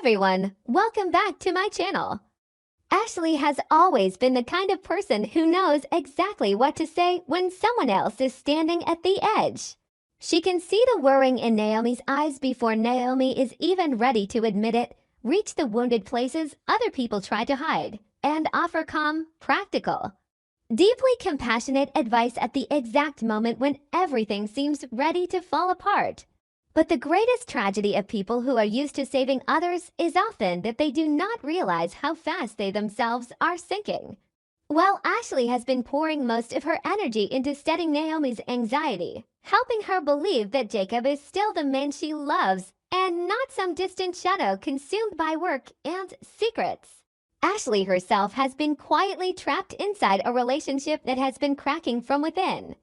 everyone, welcome back to my channel. Ashley has always been the kind of person who knows exactly what to say when someone else is standing at the edge. She can see the worrying in Naomi's eyes before Naomi is even ready to admit it, reach the wounded places other people try to hide, and offer calm, practical, deeply compassionate advice at the exact moment when everything seems ready to fall apart. But the greatest tragedy of people who are used to saving others is often that they do not realize how fast they themselves are sinking. While Ashley has been pouring most of her energy into steadying Naomi's anxiety, helping her believe that Jacob is still the man she loves and not some distant shadow consumed by work and secrets, Ashley herself has been quietly trapped inside a relationship that has been cracking from within.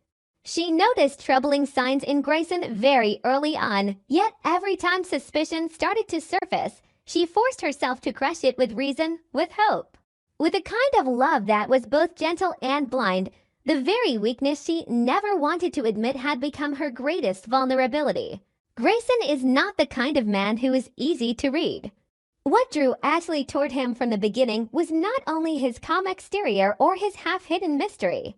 She noticed troubling signs in Grayson very early on, yet every time suspicion started to surface, she forced herself to crush it with reason, with hope. With a kind of love that was both gentle and blind, the very weakness she never wanted to admit had become her greatest vulnerability. Grayson is not the kind of man who is easy to read. What drew Ashley toward him from the beginning was not only his calm exterior or his half-hidden mystery,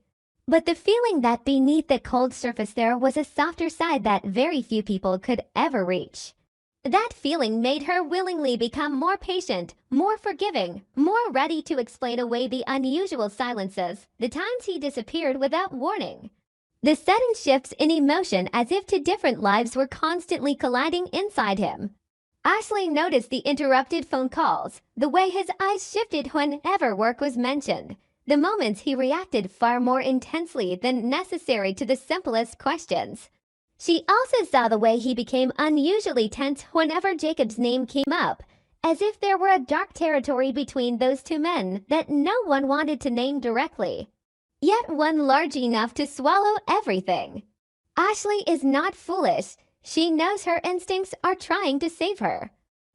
but the feeling that beneath the cold surface there was a softer side that very few people could ever reach. That feeling made her willingly become more patient, more forgiving, more ready to explain away the unusual silences, the times he disappeared without warning. The sudden shifts in emotion as if two different lives were constantly colliding inside him. Ashley noticed the interrupted phone calls, the way his eyes shifted whenever work was mentioned, the moments he reacted far more intensely than necessary to the simplest questions. She also saw the way he became unusually tense whenever Jacob's name came up, as if there were a dark territory between those two men that no one wanted to name directly, yet one large enough to swallow everything. Ashley is not foolish. She knows her instincts are trying to save her.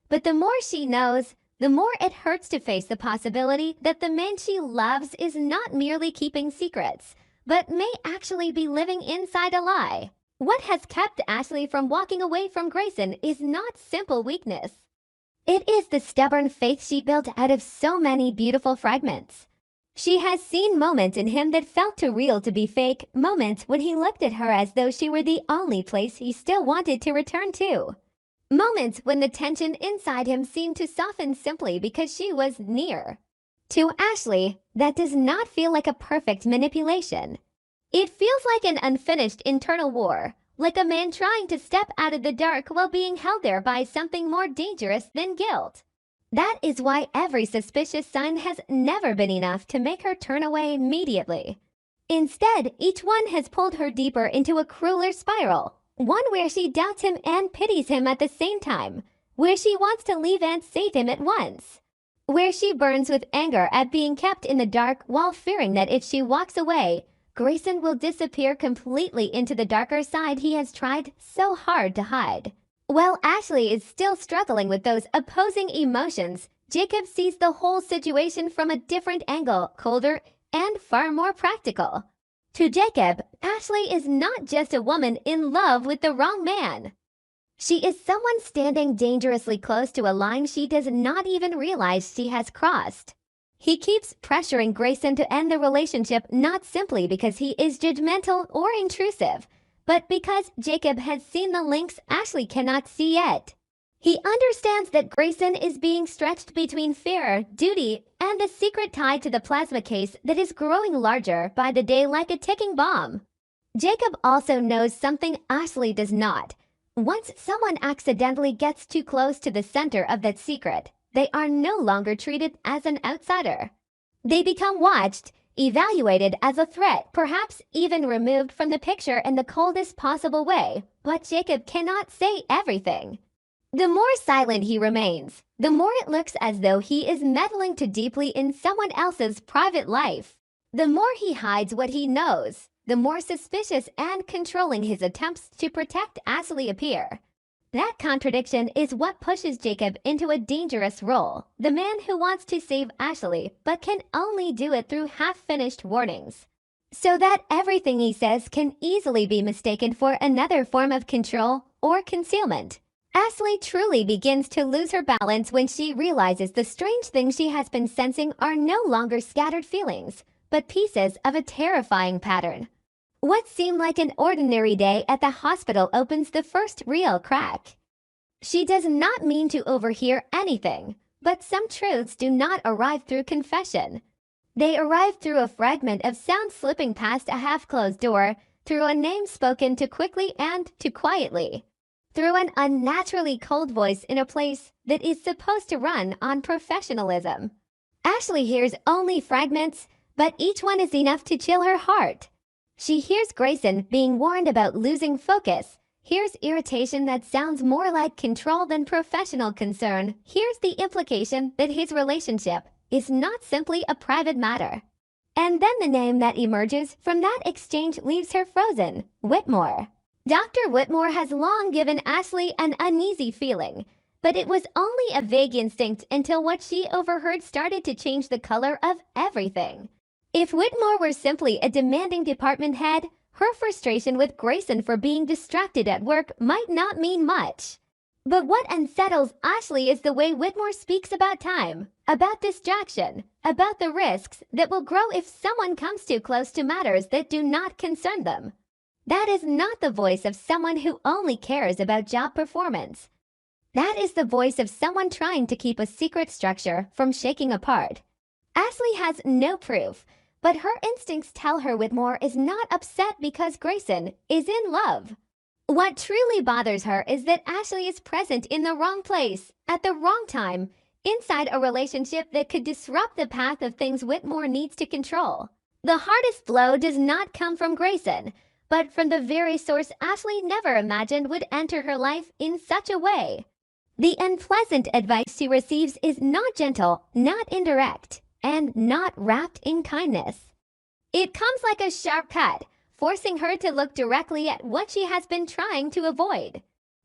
But the more she knows, the more it hurts to face the possibility that the man she loves is not merely keeping secrets, but may actually be living inside a lie. What has kept Ashley from walking away from Grayson is not simple weakness. It is the stubborn faith she built out of so many beautiful fragments. She has seen moments in him that felt too real to be fake, moments when he looked at her as though she were the only place he still wanted to return to. Moments when the tension inside him seemed to soften simply because she was near. To Ashley, that does not feel like a perfect manipulation. It feels like an unfinished internal war, like a man trying to step out of the dark while being held there by something more dangerous than guilt. That is why every suspicious sign has never been enough to make her turn away immediately. Instead, each one has pulled her deeper into a crueler spiral, one where she doubts him and pities him at the same time, where she wants to leave and save him at once, where she burns with anger at being kept in the dark while fearing that if she walks away, Grayson will disappear completely into the darker side he has tried so hard to hide. While Ashley is still struggling with those opposing emotions, Jacob sees the whole situation from a different angle, colder and far more practical. To Jacob, Ashley is not just a woman in love with the wrong man. She is someone standing dangerously close to a line she does not even realize she has crossed. He keeps pressuring Grayson to end the relationship not simply because he is judgmental or intrusive, but because Jacob has seen the links Ashley cannot see yet. He understands that Grayson is being stretched between fear, duty, and the secret tied to the plasma case that is growing larger by the day like a ticking bomb. Jacob also knows something Ashley does not. Once someone accidentally gets too close to the center of that secret, they are no longer treated as an outsider. They become watched, evaluated as a threat, perhaps even removed from the picture in the coldest possible way. But Jacob cannot say everything. The more silent he remains, the more it looks as though he is meddling too deeply in someone else's private life. The more he hides what he knows, the more suspicious and controlling his attempts to protect Ashley appear. That contradiction is what pushes Jacob into a dangerous role, the man who wants to save Ashley but can only do it through half-finished warnings, so that everything he says can easily be mistaken for another form of control or concealment. Ashley truly begins to lose her balance when she realizes the strange things she has been sensing are no longer scattered feelings, but pieces of a terrifying pattern. What seemed like an ordinary day at the hospital opens the first real crack. She does not mean to overhear anything, but some truths do not arrive through confession. They arrive through a fragment of sound slipping past a half-closed door, through a name spoken too quickly and too quietly, through an unnaturally cold voice in a place that is supposed to run on professionalism. Ashley hears only fragments, but each one is enough to chill her heart. She hears Grayson being warned about losing focus, hears irritation that sounds more like control than professional concern, hears the implication that his relationship is not simply a private matter. And then the name that emerges from that exchange leaves her frozen: Whitmore. Dr. Whitmore has long given Ashley an uneasy feeling, but it was only a vague instinct until what she overheard started to change the color of everything. If Whitmore were simply a demanding department head, her frustration with Grayson for being distracted at work might not mean much. But what unsettles Ashley is the way Whitmore speaks about time, about distraction, about the risks that will grow if someone comes too close to matters that do not concern them. That is not the voice of someone who only cares about job performance. That is the voice of someone trying to keep a secret structure from shaking apart. Ashley has no proof, but her instincts tell her Whitmore is not upset because Grayson is in love. What truly bothers her is that Ashley is present in the wrong place, at the wrong time, inside a relationship that could disrupt the path of things Whitmore needs to control. The hardest blow does not come from Grayson, but from the very source Ashley never imagined would enter her life in such a way. The unpleasant advice she receives is not gentle, not indirect, and not wrapped in kindness. It comes like a sharp cut, forcing her to look directly at what she has been trying to avoid.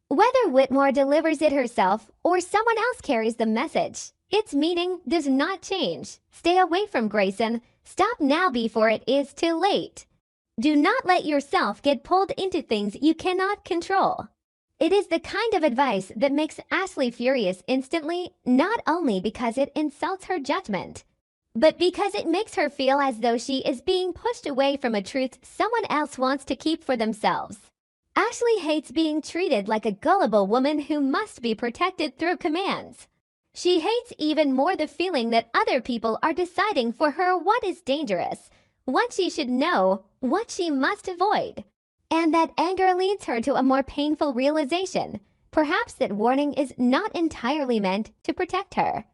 Whether Whitmore delivers it herself or someone else carries the message, its meaning does not change. Stay away from Grayson. Stop now before it is too late. Do not let yourself get pulled into things you cannot control. It is the kind of advice that makes Ashley furious instantly, not only because it insults her judgment, but because it makes her feel as though she is being pushed away from a truth someone else wants to keep for themselves. Ashley hates being treated like a gullible woman who must be protected through commands. She hates even more the feeling that other people are deciding for her what is dangerous, what she should know, what she must avoid. And that anger leads her to a more painful realization, perhaps that warning is not entirely meant to protect her.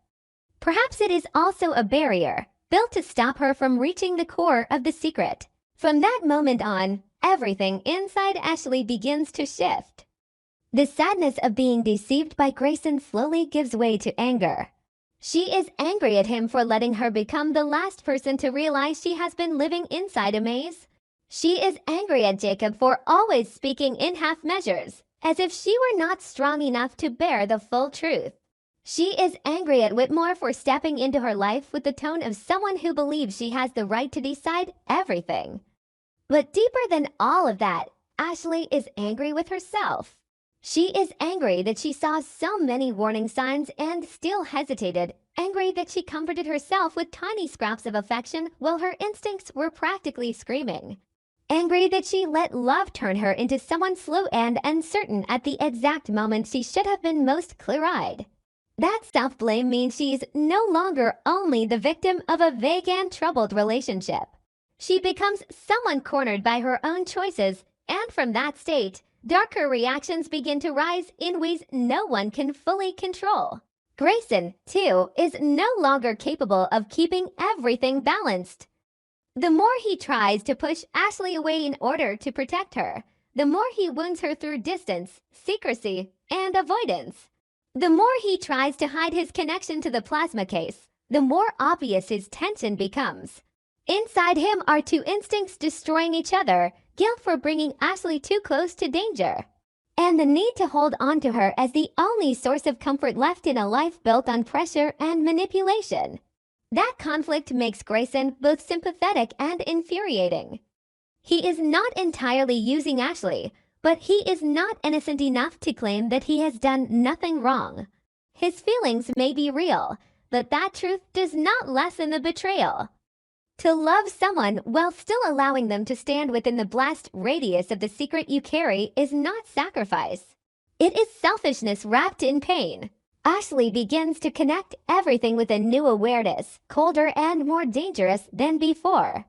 Perhaps it is also a barrier, built to stop her from reaching the core of the secret. From that moment on, everything inside Ashley begins to shift. The sadness of being deceived by Grayson slowly gives way to anger. She is angry at him for letting her become the last person to realize she has been living inside a maze. She is angry at Jacob for always speaking in half measures, as if she were not strong enough to bear the full truth. She is angry at Whitmore for stepping into her life with the tone of someone who believes she has the right to decide everything. But deeper than all of that, Ashley is angry with herself. She is angry that she saw so many warning signs and still hesitated, angry that she comforted herself with tiny scraps of affection while her instincts were practically screaming. Angry that she let love turn her into someone slow and uncertain at the exact moment she should have been most clear-eyed. That self-blame means she's no longer only the victim of a vague and troubled relationship. She becomes someone cornered by her own choices, and from that state, darker reactions begin to rise in ways no one can fully control. Grayson, too, is no longer capable of keeping everything balanced. The more he tries to push Ashley away in order to protect her, the more he wounds her through distance, secrecy, and avoidance. The more he tries to hide his connection to the plasma case, the more obvious his tension becomes. Inside him are two instincts destroying each other, guilt for bringing Ashley too close to danger, and the need to hold on to her as the only source of comfort left in a life built on pressure and manipulation. That conflict makes Grayson both sympathetic and infuriating. He is not entirely using Ashley, But he is not innocent enough to claim that he has done nothing wrong. His feelings may be real, but that truth does not lessen the betrayal. To love someone while still allowing them to stand within the blast radius of the secret you carry is not sacrifice. It is selfishness wrapped in pain. Ashley begins to connect everything with a new awareness, colder and more dangerous than before.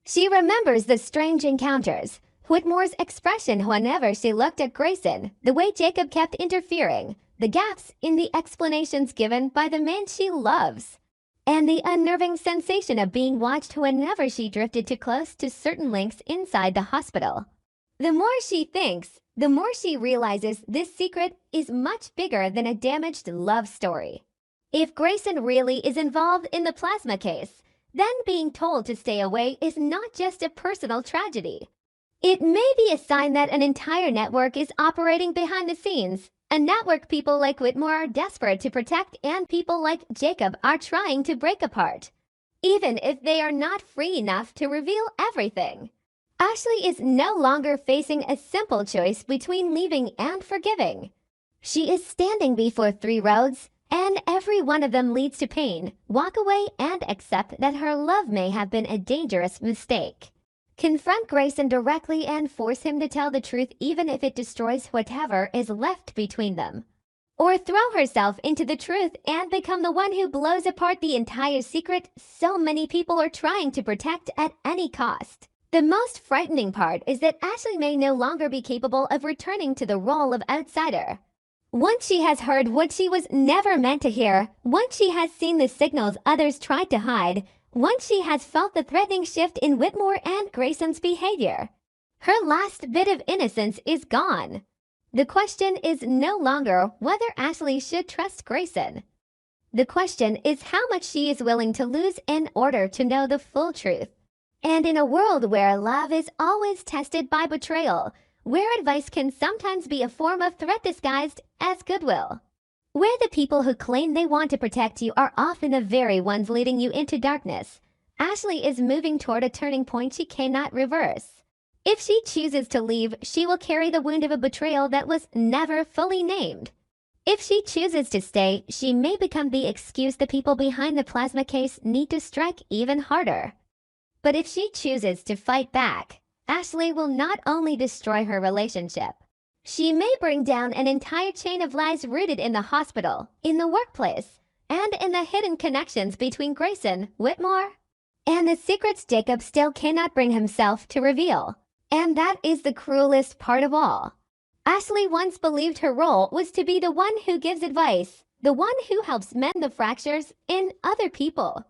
She remembers the strange encounters, Whitmore's expression whenever she looked at Grayson, the way Jacob kept interfering, the gaps in the explanations given by the man she loves, and the unnerving sensation of being watched whenever she drifted too close to certain links inside the hospital. The more she thinks, the more she realizes this secret is much bigger than a damaged love story. If Grayson really is involved in the plasma case, then being told to stay away is not just a personal tragedy. It may be a sign that an entire network is operating behind the scenes, a network people like Whitmore are desperate to protect and people like Jacob are trying to break apart, even if they are not free enough to reveal everything. Ashley is no longer facing a simple choice between leaving and forgiving. She is standing before three roads, and every one of them leads to pain. Walk away and accept that her love may have been a dangerous mistake. Confront Grayson directly and force him to tell the truth even if it destroys whatever is left between them. Or throw herself into the truth and become the one who blows apart the entire secret so many people are trying to protect at any cost. The most frightening part is that Ashley may no longer be capable of returning to the role of outsider. Once she has heard what she was never meant to hear, once she has seen the signals others tried to hide, once she has felt the threatening shift in Whitmore and Grayson's behavior, her last bit of innocence is gone. The question is no longer whether Ashley should trust Grayson. The question is how much she is willing to lose in order to know the full truth. And in a world where love is always tested by betrayal, where advice can sometimes be a form of threat disguised as goodwill, where the people who claim they want to protect you are often the very ones leading you into darkness, Ashley is moving toward a turning point she cannot reverse. If she chooses to leave, she will carry the wound of a betrayal that was never fully named. If she chooses to stay, she may become the excuse the people behind the plasma case need to strike even harder. But if she chooses to fight back, Ashley will not only destroy her relationship, she may bring down an entire chain of lies rooted in the hospital, in the workplace, and in the hidden connections between Grayson, Whitmore, and the secrets Jacob still cannot bring himself to reveal. And that is the cruelest part of all. Ashley once believed her role was to be the one who gives advice, the one who helps mend the fractures in other people,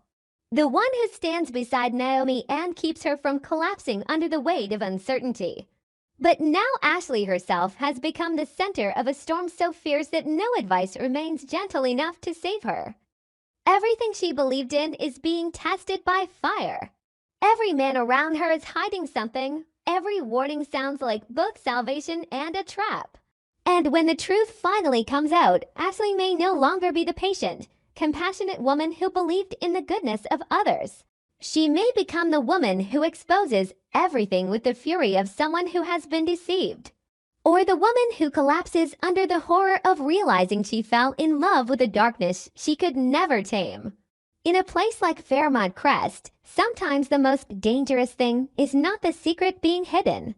the one who stands beside Naomi and keeps her from collapsing under the weight of uncertainty. But now Ashley herself has become the center of a storm so fierce that no advice remains gentle enough to save her. Everything she believed in is being tested by fire. Every man around her is hiding something. Every warning sounds like both salvation and a trap. And when the truth finally comes out, Ashley may no longer be the patient, compassionate woman who believed in the goodness of others. She may become the woman who exposes everything with the fury of someone who has been deceived. Or the woman who collapses under the horror of realizing she fell in love with a darkness she could never tame. In a place like Fairmont Crest, sometimes the most dangerous thing is not the secret being hidden,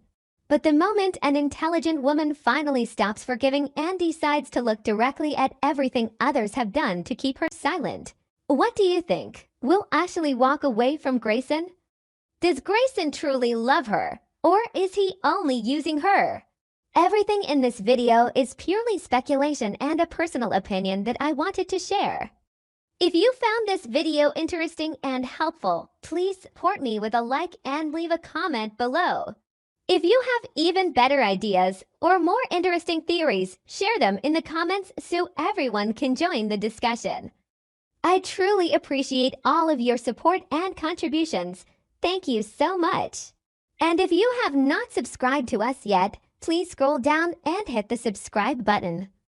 but the moment an intelligent woman finally stops forgiving and decides to look directly at everything others have done to keep her silent. What do you think? Will Ashley walk away from Grayson? Does Grayson truly love her, or is he only using her? Everything in this video is purely speculation and a personal opinion that I wanted to share. If you found this video interesting and helpful, please support me with a like and leave a comment below. If you have even better ideas or more interesting theories, share them in the comments so everyone can join the discussion. I truly appreciate all of your support and contributions. Thank you so much. And if you have not subscribed to us yet, please scroll down and hit the subscribe button.